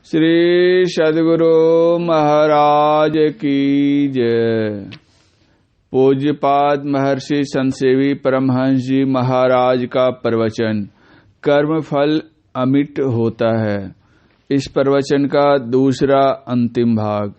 श्री सद्गुरु महाराज की जय। पूज्यपाद महर्षि संतसेवी परमहंस जी महाराज का प्रवचन कर्म फल अमिट होता है। इस प्रवचन का दूसरा अंतिम भाग।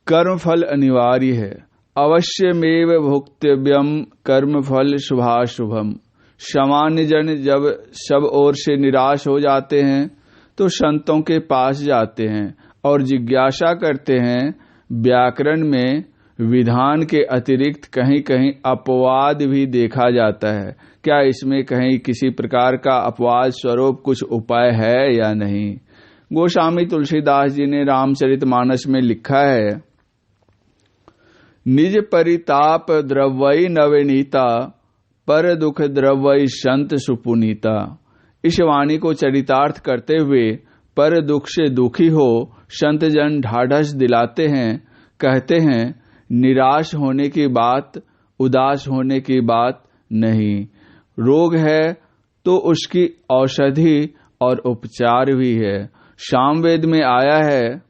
कर्म फल अनिवार्य है, अवश्यमेव भुक्तव्यम कर्म फल शुभाशुभम। सामान्य जन जब सब ओर से निराश हो जाते हैं तो संतों के पास जाते हैं और जिज्ञासा करते हैं, व्याकरण में विधान के अतिरिक्त कहीं कहीं अपवाद भी देखा जाता है, क्या इसमें कहीं किसी प्रकार का अपवाद स्वरूप कुछ उपाय है या नहीं। गोस्वामी तुलसीदास जी ने रामचरितमानस में लिखा है, निज परिताप द्रव्यई नवनीता, पर दुख द्रव्यई संत सुपुनीता। इस वाणी को चरितार्थ करते हुए पर दुख से दुखी हो संत जन ढाढ़स दिलाते हैं, कहते हैं निराश होने की बात, उदास होने की बात नहीं। रोग है तो उसकी औषधि और उपचार भी है। सामवेद में आया है,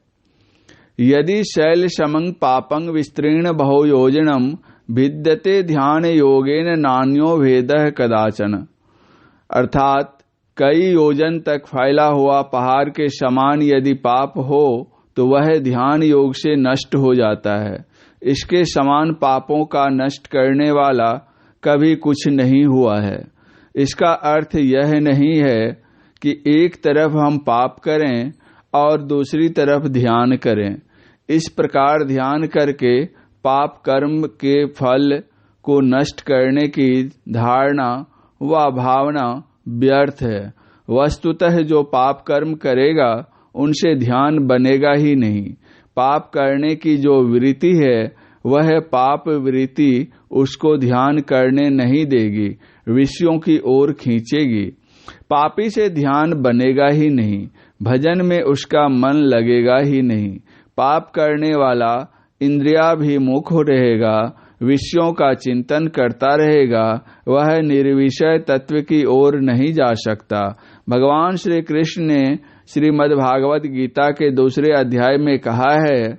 यदि शैल समं पापं विस्तीर्ण बहु योजनम भिद्यते ध्यान योगेन नान्यो भेदः कदाचन। अर्थात कई योजन तक फैला हुआ पहाड़ के समान यदि पाप हो तो वह ध्यान योग से नष्ट हो जाता है। इसके समान पापों का नष्ट करने वाला कभी कुछ नहीं हुआ है। इसका अर्थ यह नहीं है कि एक तरफ हम पाप करें और दूसरी तरफ ध्यान करें। इस प्रकार ध्यान करके पाप कर्म के फल को नष्ट करने की धारणा व भावना व्यर्थ है। वस्तुतः जो पाप कर्म करेगा उनसे ध्यान बनेगा ही नहीं। पाप करने की जो वृत्ति है वह पाप वृत्ति उसको ध्यान करने नहीं देगी, विषयों की ओर खींचेगी। पापी से ध्यान बनेगा ही नहीं, भजन में उसका मन लगेगा ही नहीं। पाप करने वाला इंद्रियाभिमुख रहेगा, विषयों का चिंतन करता रहेगा, वह निर्विषय तत्व की ओर नहीं जा सकता। भगवान श्री कृष्ण ने श्रीमद् भागवत गीता के 2 अध्याय में कहा है,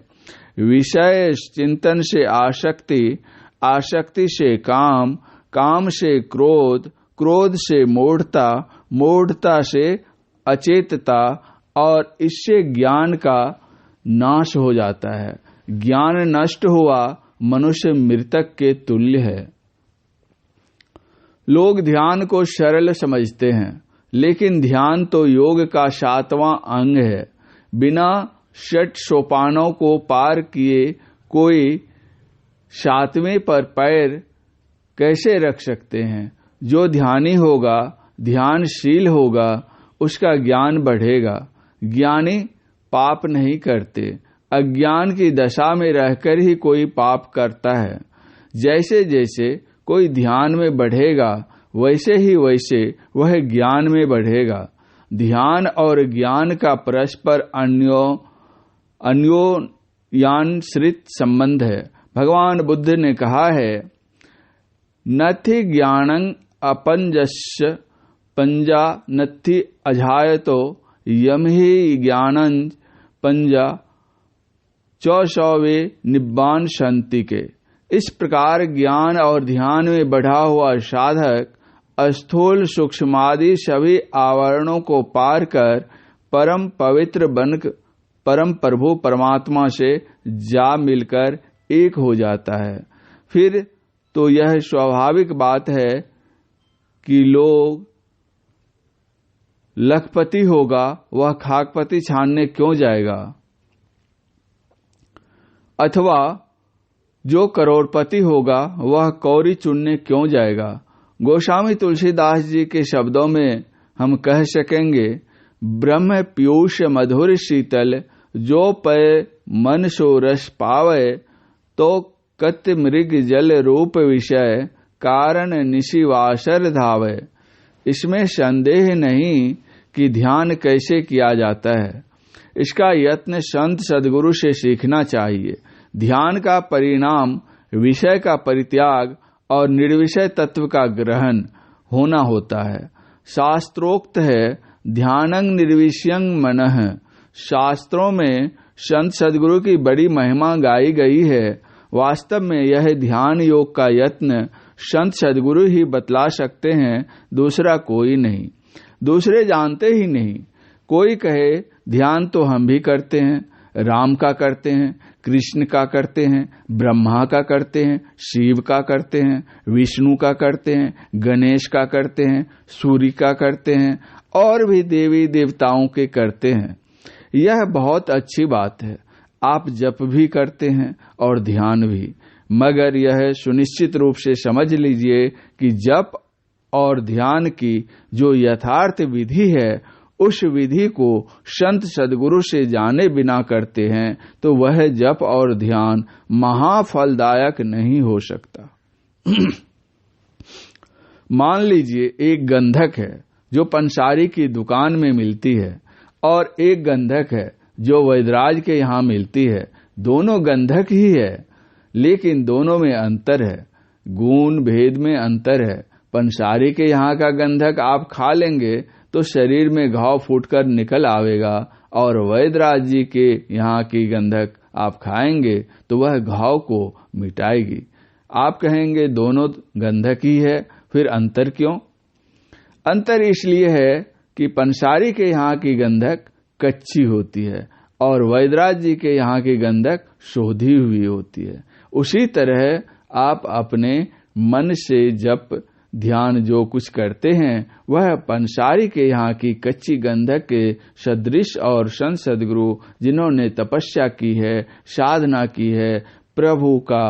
विषय चिंतन से आसक्ति, आसक्ति से काम, काम से क्रोध, क्रोध से मूढ़ता, मूढ़ता से अचेतता और इससे ज्ञान का नाश हो जाता है। ज्ञान नष्ट हुआ मनुष्य मृतक के तुल्य है। लोग ध्यान को सरल समझते हैं, लेकिन ध्यान तो योग का 7वां अंग है। बिना 6 सोपानों को पार किए कोई 7वें पर पैर कैसे रख सकते हैं। जो ध्यानी होगा, ध्यानशील होगा, उसका ज्ञान बढ़ेगा। ज्ञानी पाप नहीं करते, अज्ञान की दशा में रहकर ही कोई पाप करता है। जैसे जैसे कोई ध्यान में बढ़ेगा वैसे ही वैसे वह ज्ञान में बढ़ेगा। ध्यान और ज्ञान का परस्पर अन्योन्याश्रित संबंध है। भगवान बुद्ध ने कहा है, नथि ज्ञानं अपंजस्य पंजा नथि अजायतो यम ही ज्ञानं पंजा 400 निब्बान शांति के। इस प्रकार ज्ञान और ध्यान में बढ़ा हुआ साधक स्थूल सूक्ष्मादि सभी आवरणों को पार कर परम पवित्र बन परम प्रभु परमात्मा से जा मिलकर एक हो जाता है। फिर तो यह स्वाभाविक बात है कि लोग लखपति होगा वह खाकपति छानने क्यों जाएगा, अथवा जो करोड़पति होगा वह कौड़ी चुनने क्यों जाएगा। गोस्वामी तुलसीदास जी के शब्दों में हम कह सकेंगे, ब्रह्म पीयूष मधुर शीतल, जो पय मन सो रस पावे, तो कत मृग जल रूप विषय, कारण निशिवासर धावे। इसमें संदेह नहीं कि ध्यान कैसे किया जाता है। इसका यत्न संत सद्गुरु से सीखना चाहिए। ध्यान का परिणाम विषय का परित्याग और निर्विषय तत्व का ग्रहण होना होता है। शास्त्रोक्त है, ध्यानं निर्विष्यं मनः। शास्त्रों में संत सदगुरु की बड़ी महिमा गाई गई है। वास्तव में यह ध्यान योग का यत्न संत सदगुरु ही बतला सकते हैं, दूसरा कोई नहीं। दूसरे जानते ही नहीं। कोई कहे ध्यान तो हम भी करते हैं, राम का करते हैं, कृष्ण का करते हैं, ब्रह्मा का करते हैं, शिव का करते हैं, विष्णु का करते हैं, गणेश का करते हैं, सूर्य का करते हैं, और भी देवी देवताओं के करते हैं। यह बहुत अच्छी बात है। आप जप भी करते हैं और ध्यान भी, मगर यह सुनिश्चित रूप से समझ लीजिए कि जप और ध्यान की जो यथार्थ विधि है, उस विधि को संत सदगुरु से जाने बिना करते हैं तो वह जप और ध्यान महाफलदायक नहीं हो सकता। मान लीजिए एक गंधक है जो पंसारी की दुकान में मिलती है, और एक गंधक है जो वैद्यराज के यहाँ मिलती है। दोनों गंधक ही है, लेकिन दोनों में अंतर है, गुण भेद में अंतर है। पंसारी के यहाँ का गंधक आप खा लेंगे तो शरीर में घाव फूटकर निकल आवेगा, और वैद्यराज जी के यहाँ की गंधक आप खाएंगे तो वह घाव को मिटाएगी। आप कहेंगे दोनों गंधक ही है, फिर अंतर क्यों? अंतर इसलिए है कि पंसारी के यहाँ की गंधक कच्ची होती है और वैद्यराज जी के यहाँ की गंधक शोधी हुई होती है। उसी तरह आप अपने मन से जप ध्यान जो कुछ करते हैं वह पंसारी के यहाँ की कच्ची गंधक के सदृश, और संत सदगुरु जिन्होंने तपस्या की है, साधना की है, प्रभु का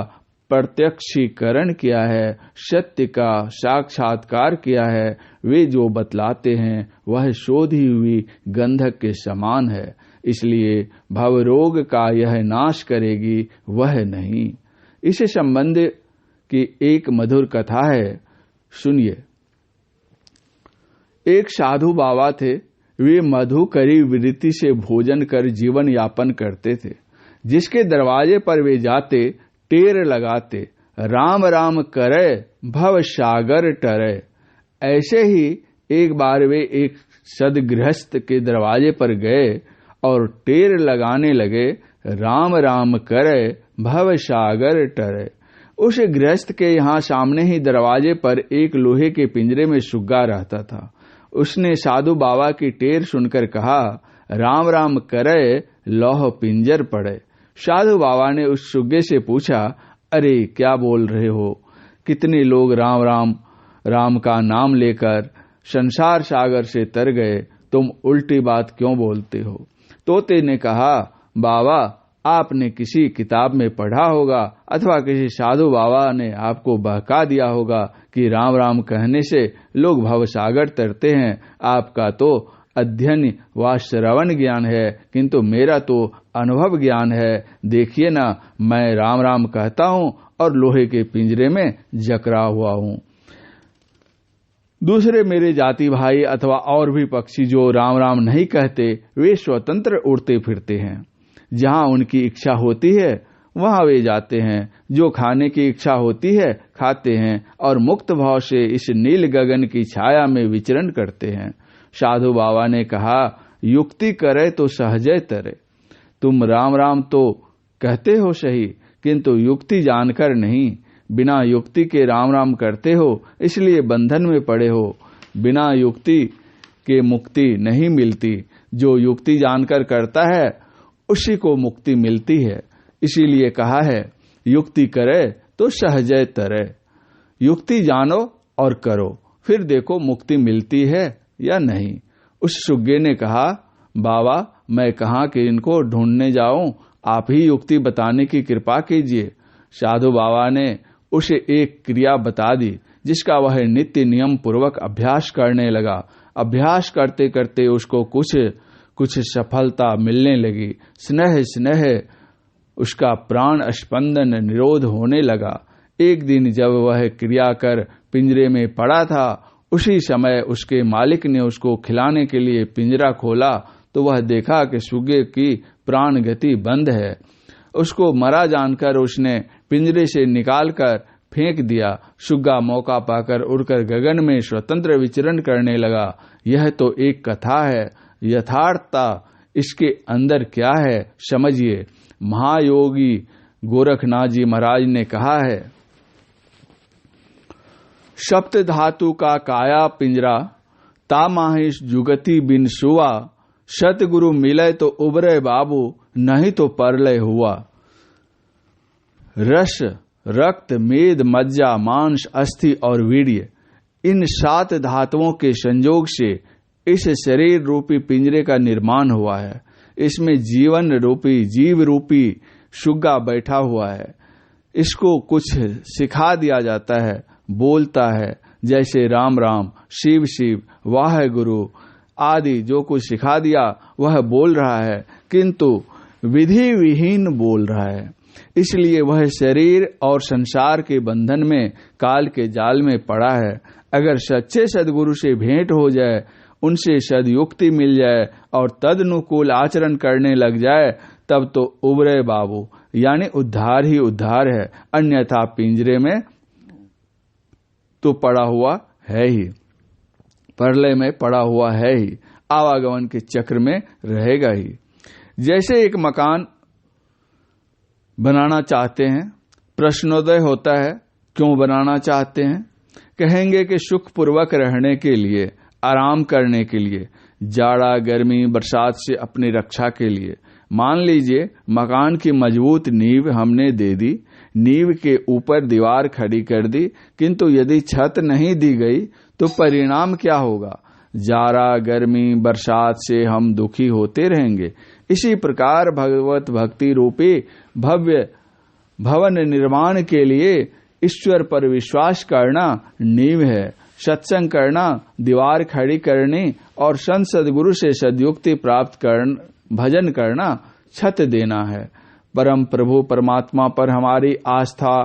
प्रत्यक्षीकरण किया है, सत्य का साक्षात्कार किया है, वे जो बतलाते हैं वह शोधी हुई गंधक के समान है। इसलिए भवरोग का यह नाश करेगी, वह नहीं। इसे संबंध की एक मधुर कथा है, सुनिए। एक साधु बाबा थे। वे मधुकरी वृत्ति से भोजन कर जीवन यापन करते थे। जिसके दरवाजे पर वे जाते टेर लगाते, राम राम करे भव सागर टरे। ऐसे ही एक बार वे एक सदगृहस्थ के दरवाजे पर गए और टेर लगाने लगे, राम राम करे भव सागर टरे। उस गृहस्थ के यहाँ सामने ही दरवाजे पर एक लोहे के पिंजरे में सुग्गा रहता था। उसने साधु बाबा की टेर सुनकर कहा, राम राम करे लौह पिंजर पड़े। साधु बाबा ने उस सुग्गे से पूछा, अरे क्या बोल रहे हो? कितने लोग राम राम राम का नाम लेकर संसार सागर से तर गए, तुम उल्टी बात क्यों बोलते हो? तोते ने कहा, बाबा आपने किसी किताब में पढ़ा होगा अथवा किसी साधु बाबा ने आपको बहका दिया होगा कि राम राम कहने से लोग भवसागर तरते हैं। आपका तो अध्ययन व श्रवण ज्ञान है, किंतु मेरा तो अनुभव ज्ञान है। देखिए ना, मैं राम राम कहता हूँ और लोहे के पिंजरे में जकड़ा हुआ हूँ। दूसरे मेरे जाति भाई अथवा और भी पक्षी जो राम राम नहीं कहते, वे स्वतंत्र उड़ते फिरते हैं। जहाँ उनकी इच्छा होती है वहाँ वे जाते हैं। जो खाने की इच्छा होती है खाते हैं और मुक्त भाव से इस नील गगन की छाया में विचरण करते हैं। साधु बाबा ने कहा, युक्ति करे तो सहजय तरे। तुम राम राम तो कहते हो सही, किंतु युक्ति जानकर नहीं। बिना युक्ति के राम राम करते हो, इसलिए बंधन में पड़े हो। बिना युक्ति के मुक्ति नहीं मिलती। जो युक्ति जानकर करता है उसी को मुक्ति मिलती है। इसीलिए कहा है, युक्ति करे तो सहजय तरे। युक्ति जानो और करो, फिर देखो मुक्ति मिलती है या नहीं। उस सुग्गे ने कहा, बाबा मैं कहाँ के इनको ढूंढने जाऊं, आप ही युक्ति बताने की कृपा कीजिए। साधु बाबा ने उसे एक क्रिया बता दी जिसका वह नित्य नियम पूर्वक अभ्यास करने लगा। अभ्यास करते करते उसको कुछ सफलता मिलने लगी। स्नेह स्नेह उसका प्राण स्पंदन निरोध होने लगा। एक दिन जब वह क्रिया कर पिंजरे में पड़ा था, उसी समय उसके मालिक ने उसको खिलाने के लिए पिंजरा खोला तो वह देखा कि सुग्गे की प्राण गति बंद है। उसको मरा जानकर उसने पिंजरे से निकालकर फेंक दिया। शुग्गा मौका पाकर उड़कर गगन में स्वतंत्र विचरण करने लगा। यह तो एक कथा है, यथार्थता इसके अंदर क्या है समझिए। महायोगी गोरखनाथ जी महाराज ने कहा है, सप्त धातु का काया पिंजरा, ता माहिश जुगति बिन सुआ, सतगुरु मिले तो उबरे बाबू, नहीं तो परलय हुआ। रस, रक्त, मेद, मज्जा, मांस, अस्थि और वीर्य, इन 7 धातुओं के संयोग से इस शरीर रूपी पिंजरे का निर्माण हुआ है। इसमें जीवन रूपी, जीव रूपी शुग्गा बैठा हुआ है। इसको कुछ सिखा दिया जाता है, बोलता है, जैसे राम राम, शिव शिव, वाहेगुरु आदि जो कुछ सिखा दिया वह बोल रहा है, किंतु विधि विहीन बोल रहा है। इसलिए वह शरीर और संसार के बंधन में, काल के जाल में पड़ा है। अगर सच्चे सद्गुरु से भेंट हो जाए, उनसे सदयुक्ति मिल जाए और तदनुकूल आचरण करने लग जाए, तब तो उबरे बाबू, यानी उद्धार ही उद्धार है। अन्यथा पिंजरे में तो पड़ा हुआ है ही, परलय में पड़ा हुआ है ही, आवागमन के चक्र में रहेगा ही। जैसे एक मकान बनाना चाहते हैं, प्रश्नोदय होता है, क्यों बनाना चाहते हैं? कहेंगे कि सुखपूर्वक रहने के लिए, आराम करने के लिए, जाड़ा गर्मी बरसात से अपनी रक्षा के लिए। मान लीजिए मकान की मजबूत नींव हमने दे दी, नींव के ऊपर दीवार खड़ी कर दी, किंतु यदि छत नहीं दी गई तो परिणाम क्या होगा? जाड़ा गर्मी बरसात से हम दुखी होते रहेंगे। इसी प्रकार भगवत भक्ति रूपी भव्य भवन निर्माण के लिए ईश्वर पर विश्वास करना नींव है। सत्संग करना दीवार खड़ी करनी और संत सद्गुरु से सद्युक्ति प्राप्त भजन करना छत देना है। परम प्रभु परमात्मा पर हमारी आस्था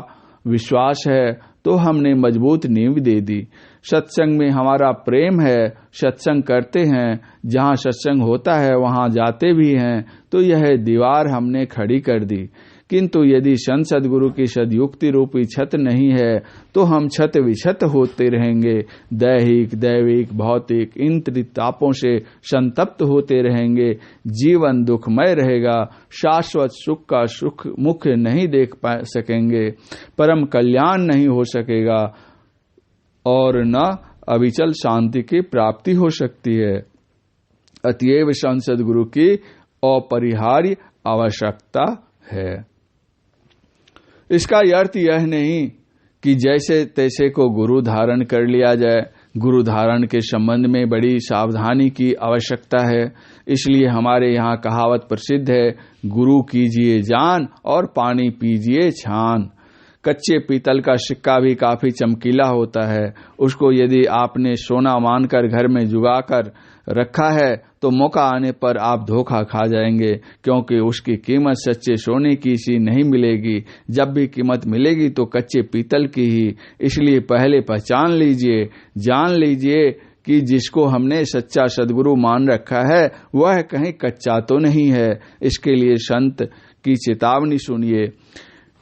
विश्वास है तो हमने मजबूत नींव दे दी। सत्संग में हमारा प्रेम है, सत्संग करते हैं, जहाँ सत्संग होता है वहाँ जाते भी हैं, तो यह दीवार हमने खड़ी कर दी। किंतु यदि संत सद्गुरु की सदयुक्ति रूपी छत नहीं है तो हम छत विछत होते रहेंगे, दैहिक दैविक भौतिक इन त्रितापों से संतप्त होते रहेंगे। जीवन दुखमय रहेगा, शाश्वत सुख का सुख मुख नहीं देख सकेंगे, परम कल्याण नहीं हो सकेगा और न अविचल शांति की प्राप्ति हो सकती है। अतएव संत सद्गुरु की अपरिहार्य आवश्यकता है। इसका अर्थ यह नहीं कि जैसे तैसे को गुरु धारण कर लिया जाए। गुरु धारण के संबंध में बड़ी सावधानी की आवश्यकता है। इसलिए हमारे यहाँ कहावत प्रसिद्ध है, गुरु कीजिए जान और पानी पीजिए छान। कच्चे पीतल का सिक्का भी काफी चमकीला होता है। उसको यदि आपने सोना मानकर घर में जुगाकर रखा है तो मौका आने पर आप धोखा खा जाएंगे, क्योंकि उसकी कीमत सच्चे सोने की सी नहीं मिलेगी। जब भी कीमत मिलेगी तो कच्चे पीतल की ही। इसलिए पहले पहचान लीजिए, जान लीजिए कि जिसको हमने सच्चा सद्गुरु मान रखा है वह कहीं कच्चा तो नहीं है। इसके लिए संत की चेतावनी सुनिए।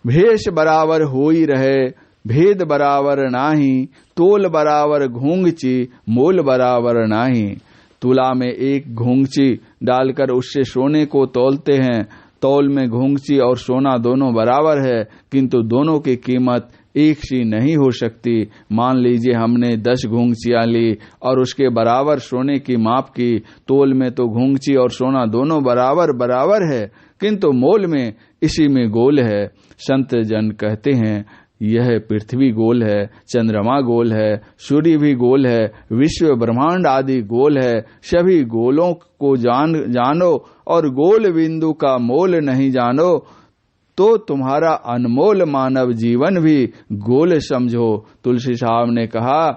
भेष बराबर होई रहे, भेद बराबर नाही, तोल बराबर घूंघची, मोल बराबर नाही। तुला में एक घूंघची डालकर उससे सोने को तौलते हैं। तौल में घूंघची और सोना दोनों बराबर है, किंतु दोनों की कीमत एक सी नहीं हो सकती। मान लीजिए हमने 10 घूंघचियां ली और उसके बराबर सोने की माप की। तोल में तो घूंघची और सोना दोनों बराबर बराबर है, किंतु मोल में इसी में गोल है। संत जन कहते हैं यह पृथ्वी गोल है, चंद्रमा गोल है, सूर्य भी गोल है, विश्व ब्रह्मांड आदि गोल है। सभी गोलों को जानो और गोल बिंदु का मोल नहीं जानो तो तुम्हारा अनमोल मानव जीवन भी गोल समझो। तुलसी साहब ने कहा,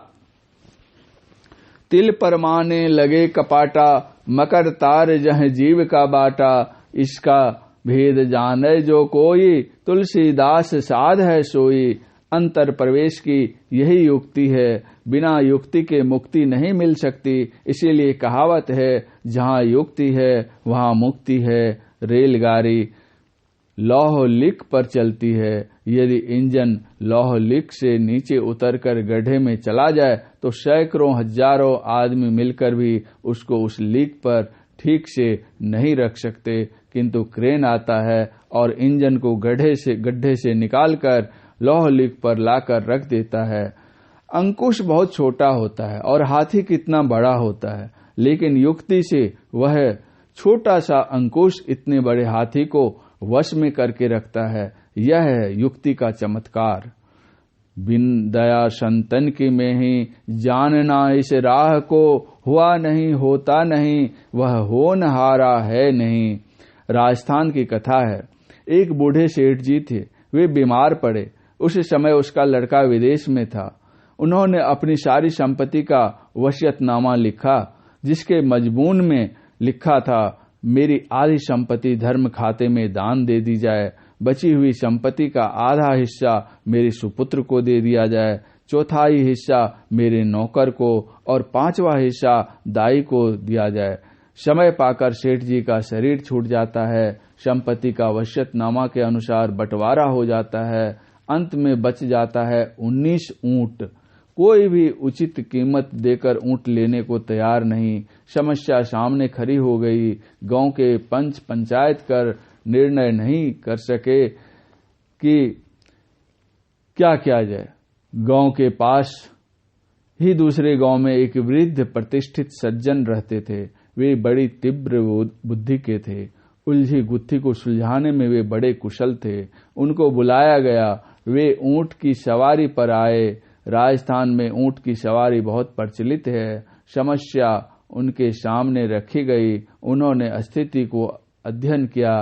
तिल परमाने लगे कपाटा, मकर तार जह जीव का बाटा। इसका भेद जाने जो कोई, तुलसीदास साध है सोई। अंतर प्रवेश की यही युक्ति है, बिना युक्ति के मुक्ति नहीं मिल सकती। इसीलिए कहावत है, जहाँ युक्ति है वहाँ मुक्ति है। रेलगाड़ी लौह लिक पर चलती है। यदि इंजन लौह लिक से नीचे उतरकर गड्ढे में चला जाए तो सैकड़ों हजारों आदमी मिलकर भी उसको उस लिक पर ठीक से नहीं रख सकते, किंतु क्रेन आता है और इंजन को गड्ढे से निकालकर लौह लिक पर लाकर रख देता है। अंकुश बहुत छोटा होता है और हाथी कितना बड़ा होता है, लेकिन युक्ति से वह छोटा सा अंकुश इतने बड़े हाथी को वश में करके रखता है। यह है युक्ति का चमत्कार। बिन दया संतन की में ही जानना इस राह को, हुआ नहीं होता नहीं वह होनहारा है नहीं। राजस्थान की कथा है। एक बूढ़े सेठ जी थे, वे बीमार पड़े। उस समय उसका लड़का विदेश में था। उन्होंने अपनी सारी संपत्ति का वसीयतनामा लिखा, जिसके मजमून में लिखा था, मेरी आधी संपत्ति धर्म खाते में दान दे दी जाए, बची हुई संपत्ति का आधा हिस्सा मेरे सुपुत्र को दे दिया जाए, चौथाई हिस्सा मेरे नौकर को और पांचवा हिस्सा दाई को दिया जाए। समय पाकर सेठ जी का शरीर छूट जाता है। संपत्ति का वसीयतनामा के अनुसार बंटवारा हो जाता है। अंत में बच जाता है 19 ऊंट। कोई भी उचित कीमत देकर ऊंट लेने को तैयार नहीं। समस्या सामने खड़ी हो गई। गांव के पंच पंचायत कर निर्णय नहीं कर सके कि क्या किया जाए। गांव के पास ही दूसरे गांव में एक वृद्ध प्रतिष्ठित सज्जन रहते थे। वे बड़ी तीव्र बुद्धि के थे। उलझी गुत्थी को सुलझाने में वे बड़े कुशल थे। उनको बुलाया गया। वे ऊंट की सवारी पर आए। राजस्थान में ऊंट की सवारी बहुत प्रचलित है। समस्या उनके सामने रखी गई। उन्होंने स्थिति को अध्ययन किया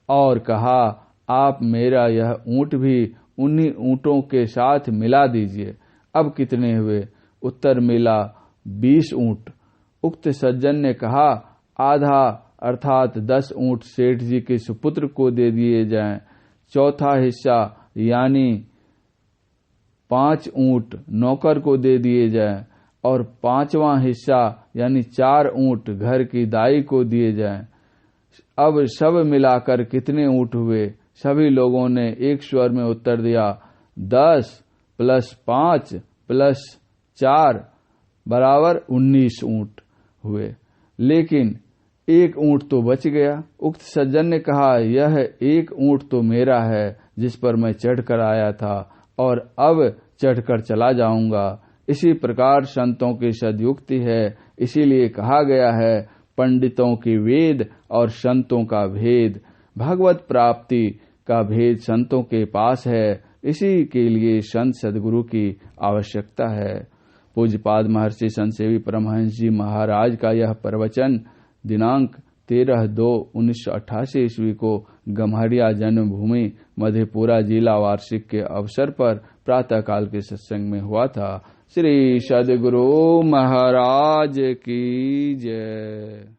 और कहा, आप मेरा यह ऊंट भी उन्हीं ऊंटों के साथ मिला दीजिए। अब कितने हुए? उत्तर मिला 20 ऊंट। उक्त सज्जन ने कहा, आधा अर्थात 10 ऊंट सेठ जी के सुपुत्र को दे दिए जाएं, चौथा हिस्सा यानी 5 ऊंट नौकर को दे दिए जाएं और पांचवा हिस्सा यानी 4 ऊंट घर की दाई को दिए जाएं। अब सब मिलाकर कितने ऊंट हुए? सभी लोगों ने एक स्वर में उत्तर दिया, 10 + 5 + 4 बराबर 19 ऊंट हुए। लेकिन एक ऊंट तो बच गया। उक्त सज्जन ने कहा, यह एक ऊंट तो मेरा है, जिस पर मैं चढ़कर आया था और अब चढ़कर चला जाऊंगा। इसी प्रकार संतों की सद्युक्ति है। इसीलिए कहा गया है, पंडितों की वेद और संतों का भेद। भगवत प्राप्ति का भेद संतों के पास है। इसी के लिए संत सदगुरु की आवश्यकता है। पूज्यपाद महर्षि संत सेवी परमहंस जी महाराज का यह प्रवचन दिनांक 13/2/1988 ईस्वी को गम्हरिया जन्मभूमि मधेपुरा जिला वार्षिक के अवसर पर प्रातःकाल के सत्संग में हुआ था। श्री सद्गुरु महाराज की जय।